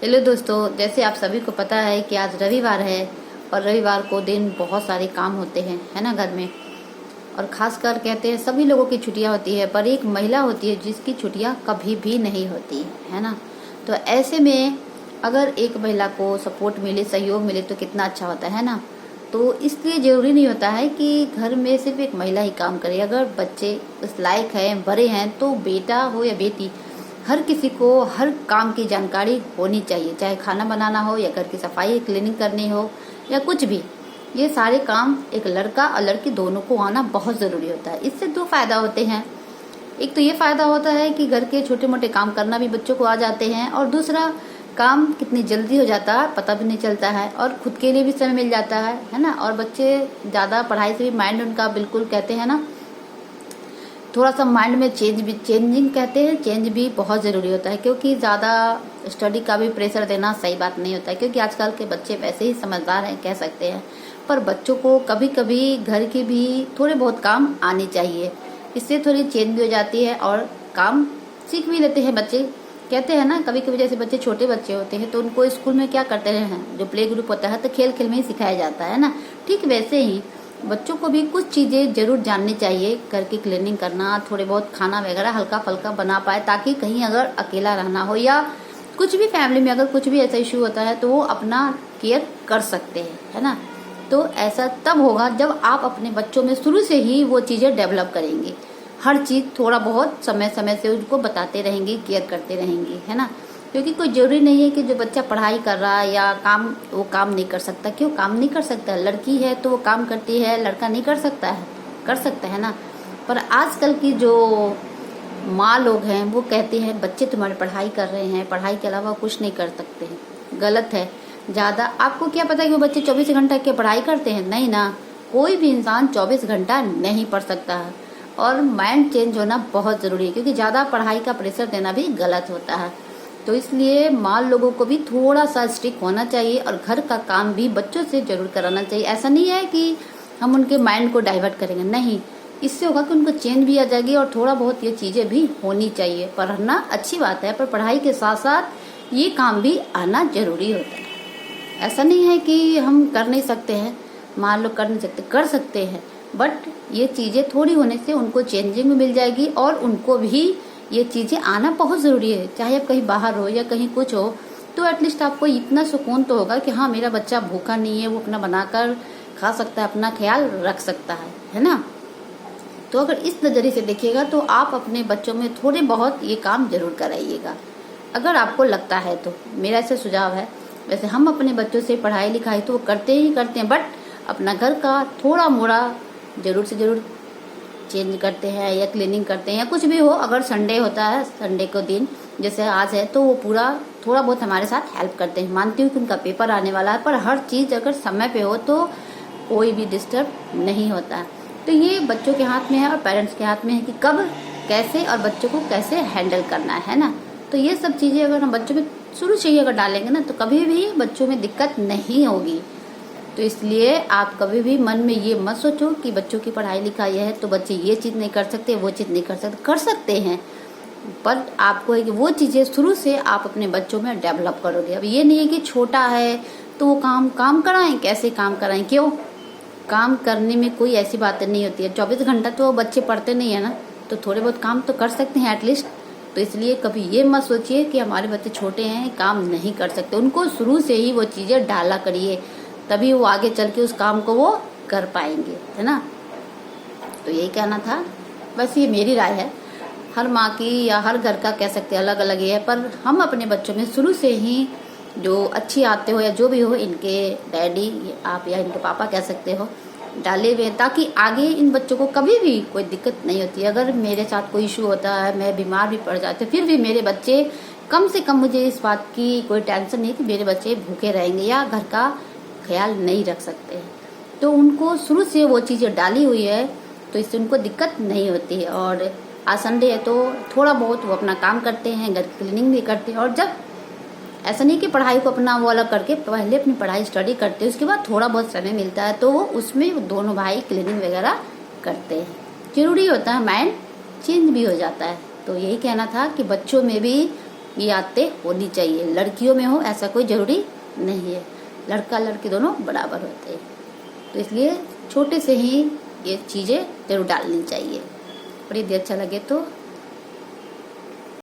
Hello दोस्तों, जैसे आप सभी को पता है कि आज रविवार है और रविवार को दिन बहुत सारे काम होते हैं, है ना, घर में। और खासकर कहते हैं सभी लोगों की छुट्टियां होती है, पर एक महिला होती है जिसकी छुट्टियां कभी भी नहीं होती है ना। तो ऐसे में अगर एक महिला को सपोर्ट मिले, सहयोग मिले तो कितना अच्छा होता है ना। तो इसलिए ज़रूरी नहीं होता है कि घर में सिर्फ एक महिला ही काम करे। अगर बच्चे उस लायक हैं, बड़े हैं, तो बेटा हो या बेटी, हर किसी को हर काम की जानकारी होनी चाहिए। चाहे खाना बनाना हो या घर की सफाई क्लीनिंग करनी हो या कुछ भी, ये सारे काम एक लड़का और लड़की दोनों को आना बहुत ज़रूरी होता है। इससे दो फायदा होते हैं। एक तो ये फायदा होता है कि घर के छोटे मोटे काम करना भी बच्चों को आ जाते हैं, और दूसरा काम कितनी जल्दी हो जाता है पता भी नहीं चलता है, और खुद के लिए भी समय मिल जाता है ना। और बच्चे ज़्यादा पढ़ाई से भी माइंड उनका बिल्कुल कहते हैं ना, थोड़ा सा माइंड में चेंजिंग कहते हैं, चेंज भी बहुत ज़रूरी होता है। क्योंकि ज़्यादा स्टडी का भी प्रेशर देना सही बात नहीं होता है, क्योंकि आजकल के बच्चे वैसे ही समझदार हैं कह सकते हैं। पर बच्चों को कभी कभी घर के भी थोड़े बहुत काम आने चाहिए, इससे थोड़ी चेंज भी हो जाती है और काम सीख भी लेते हैं बच्चे। कहते हैं ना, कभी कभी जैसे बच्चे छोटे बच्चे होते हैं तो उनको स्कूल में क्या करते हैं, जो प्ले ग्रुप होता है तो खेल खेल में ही सिखाया जाता है ना। ठीक वैसे ही बच्चों को भी कुछ चीज़ें जरूर जाननी चाहिए। घर की क्लीनिंग करना, थोड़े बहुत खाना वगैरह हल्का फुल्का बना पाए, ताकि कहीं अगर अकेला रहना हो या कुछ भी फैमिली में अगर कुछ भी ऐसा इशू होता है तो वो अपना केयर कर सकते हैं, है ना। तो ऐसा तब होगा जब आप अपने बच्चों में शुरू से ही वो चीज़ें डेवलप करेंगे। हर चीज़ थोड़ा बहुत समय समय से उनको बताते रहेंगे, केयर करते रहेंगे, है ना। क्योंकि कोई जरूरी नहीं है कि जो बच्चा पढ़ाई कर रहा है या वो काम नहीं कर सकता। क्यों काम नहीं कर सकता? लड़की है तो वो काम करती है, लड़का नहीं कर सकता है? कर सकता है ना। पर आजकल की जो माँ लोग हैं वो कहते हैं बच्चे तुम्हारे पढ़ाई कर रहे हैं, पढ़ाई के अलावा कुछ नहीं कर सकते हैं। गलत है। ज़्यादा आपको क्या पता है कि वो बच्चे 24 घंटा के पढ़ाई करते हैं? नहीं ना। कोई भी इंसान 24 घंटा नहीं पढ़ सकता है, और माइंड चेंज होना बहुत ज़रूरी है, क्योंकि ज़्यादा पढ़ाई का प्रेशर देना भी गलत होता है। तो इसलिए माँ लोगों को भी थोड़ा सा स्ट्रिक्ट होना चाहिए, और घर का काम भी बच्चों से जरूर कराना चाहिए। ऐसा नहीं है कि हम उनके माइंड को डाइवर्ट करेंगे, नहीं। इससे होगा कि उनको चेंज भी आ जाएगी, और थोड़ा बहुत ये चीज़ें भी होनी चाहिए। पढ़ना अच्छी बात है, पर पढ़ाई के साथ साथ ये काम भी आना जरूरी होता है। ऐसा नहीं है कि हम कर नहीं सकते हैं, मान लो कर नहीं सकते, कर सकते हैं, बट ये चीज़ें थोड़ी होने से उनको चेंजिंग भी मिल जाएगी, और उनको भी ये चीज़ें आना बहुत ज़रूरी है। चाहे आप कहीं बाहर हो या कहीं कुछ हो, तो एटलीस्ट आपको इतना सुकून तो होगा कि हाँ, मेरा बच्चा भूखा नहीं है, वो अपना बनाकर खा सकता है, अपना ख्याल रख सकता है ना। तो अगर इस नज़रिए से देखिएगा तो आप अपने बच्चों में थोड़े बहुत ये काम जरूर कराइएगा, अगर आपको लगता है तो। मेरा ऐसा सुझाव है। वैसे हम अपने बच्चों से पढ़ाई लिखाई तो करते ही करते हैं, बट अपना घर का थोड़ा मोड़ा जरूर से जरूर चेंज करते हैं, या क्लीनिंग करते हैं, या कुछ भी हो। अगर संडे होता है, संडे को दिन जैसे आज है, तो वो पूरा थोड़ा बहुत हमारे साथ हेल्प करते हैं। मानती हूँ कि उनका पेपर आने वाला है, पर हर चीज़ अगर समय पे हो तो कोई भी डिस्टर्ब नहीं होता है। तो ये बच्चों के हाथ में है और पेरेंट्स के हाथ में है कि कब कैसे और बच्चों को कैसे हैंडल करना है ना। तो ये सब चीज़ें अगर हम बच्चों में शुरू से ही अगर डालेंगे ना, तो कभी भी बच्चों में दिक्कत नहीं होगी। तो इसलिए आप कभी भी मन में ये मत सोचो कि बच्चों की पढ़ाई लिखाई है तो बच्चे ये चीज़ नहीं कर सकते, वो चीज़ नहीं कर सकते। कर सकते हैं, पर आपको है कि वो चीज़ें शुरू से आप अपने बच्चों में डेवलप करोगे। अब ये नहीं है कि छोटा है तो वो काम कराएं, कैसे काम कराएं, क्यों? काम करने में कोई ऐसी बातें नहीं होती है। 24 घंटा तो बच्चे पढ़ते नहीं है ना, तो थोड़े बहुत काम तो कर सकते हैं एटलीस्ट। तो इसलिए कभी ये मत सोचिए कि हमारे बच्चे छोटे हैं, काम नहीं कर सकते। उनको शुरू से ही वो चीज़ें डाला करिए, तभी वो आगे चल के उस काम को वो कर पाएंगे, है ना। तो यही कहना था। बस ये मेरी राय है। हर माँ की या हर घर का कह सकते हैं अलग अलग ही है, पर हम अपने बच्चों में शुरू से ही जो अच्छी आते हो या जो भी हो, इनके डैडी आप या इनके पापा कह सकते हो, डाले हुए, ताकि आगे इन बच्चों को कभी भी कोई दिक्कत नहीं होती। अगर मेरे साथ कोई इशू होता है, मैं बीमार भी पड़ जाती हूँ, फिर भी मेरे बच्चे, कम से कम मुझे इस बात की कोई टेंशन नहीं कि मेरे बच्चे भूखे रहेंगे या घर का ख्याल नहीं रख सकते हैं। तो उनको शुरू से वो चीज़ें डाली हुई है, तो इससे उनको दिक्कत नहीं होती है। और आज संडे है तो थोड़ा बहुत वो अपना काम करते हैं, घर की क्लीनिंग भी करते हैं। और जब ऐसा नहीं कि पढ़ाई को अपना वो अलग करके, पहले अपनी पढ़ाई स्टडी करते हैं, उसके बाद थोड़ा बहुत समय मिलता है तो वो उसमें दोनों भाई क्लीनिंग वगैरह करते हैं। जरूरी होता है, माइंड चेंज भी हो जाता है। तो यही कहना था कि बच्चों में भी ये आदतें होनी चाहिए। लड़कियों में हो ऐसा कोई ज़रूरी नहीं है, लड़का लड़की दोनों बराबर होते हैं। तो इसलिए छोटे से ही ये चीज़ें ज़रूर डालनी चाहिए। और यदि अच्छा लगे तो